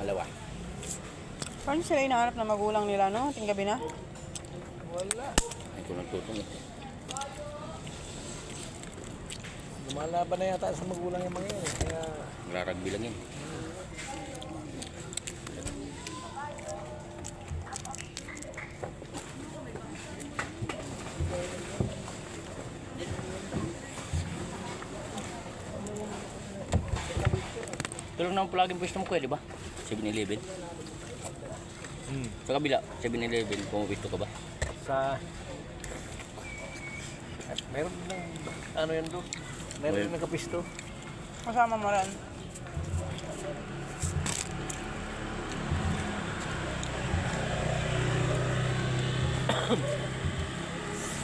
Alawa. Paano sila hinahanap na magulang nila, no? Ting gabi na? Wala. Ay ko nagtutong eh. Lumalaban na yata sa magulang yung mga yun. Kaya Raragbi lang yun. Tulong naman palagi ang pwesto mo kuya, di ba? 7-Eleven. Sa kabila, 7-Eleven, pumapisto ka ba? sa... Meron ng ano yan doon. Meron Well, din nakapisto. Kasama mo rin.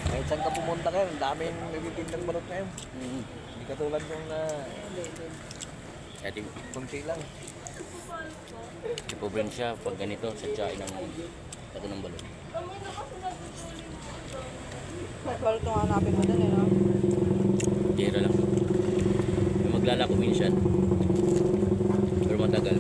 Kahit saan ka pumunta kayo, ang daming nagtitindang balot ngayon. Mm. Hindi katulad yung Kaya kunti lang. si probinsya, pag ganito, sadyain ng tago ng balon. Balot yung hanapin mo dun, eh, no? Tira lang. May maglalako minsan. Pero matagal.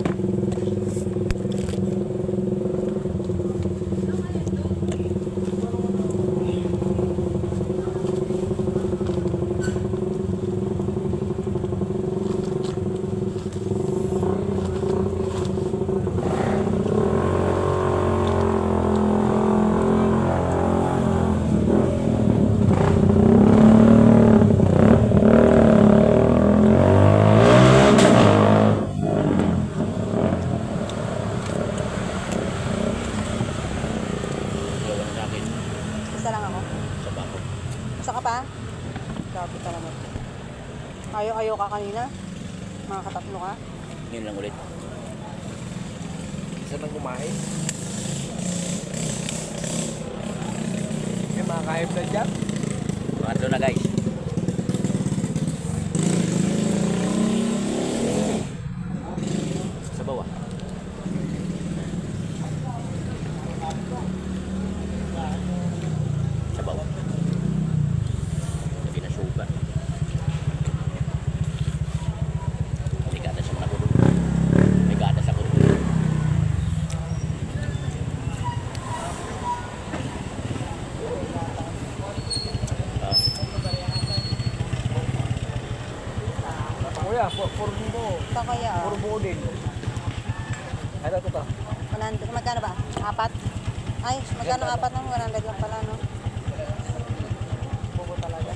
Iwan sa akin Isa lang ako. sa bako. Isa ka pa? Grabe talaga. Ayaw ka kanina? Mga katatlo ka? Ngayon lang ulit. Isa nang kumain. May mga kahib na dyan. Pangatlo na guys. Sa bawah. Sa bawah. Lagi na suka. May gatas sa mga kulog. May gatas sa kulog. Ah, Kuya, puro Ito kaya, buo din. Ano ito? 100. Magkano ba? Apat? Ay, magkano apat na? 100 lang pala, no? Bubo talaga.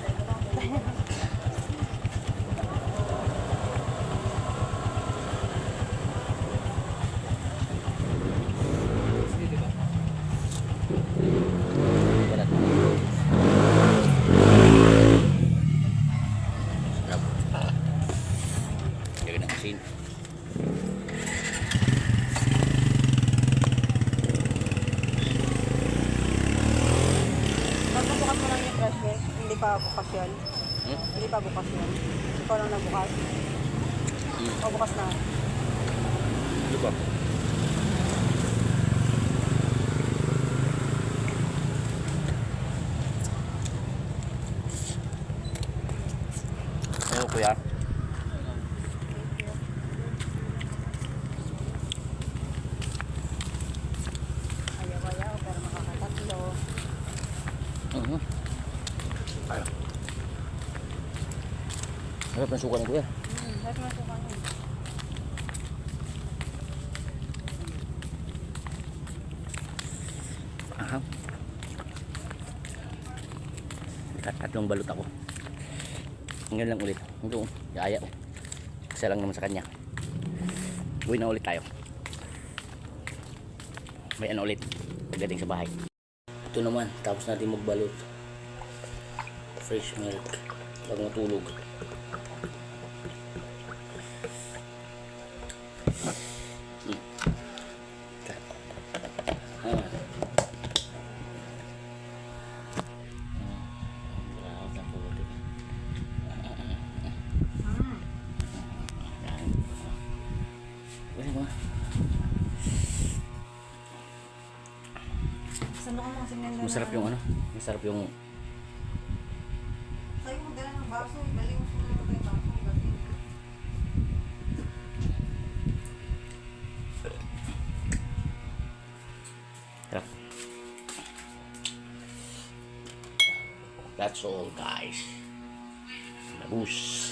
barat. Sarap. Lagyan ng asin. Magbubukas mo lang yung trash, guys. Hindi pa bukas yun. Hindi pa bukas yun. Ikaw lang nagbukas. O, bukas na. Ano ba? Ano kuya? Ayaw, pero makakatatlo. Ayun. Harap ng suka ng kuya. Lahat mo suka niya. Aha. Tatlong balot ako. Ngayon lang ulit. Ito, yaya oh. Isa lang naman sa kanya. Uwi na ulit tayo. May ano ulit pagdating sa bahay. Ito naman, tapos natin magbalot. Fresh milk. Pag matulog. Saan ka mga sinenda? Masarap yung ano? Masarap yung Sa'yo magdala ng baso. Galing mo sila ng baso. Galing. Sarap. That's all guys. Labus.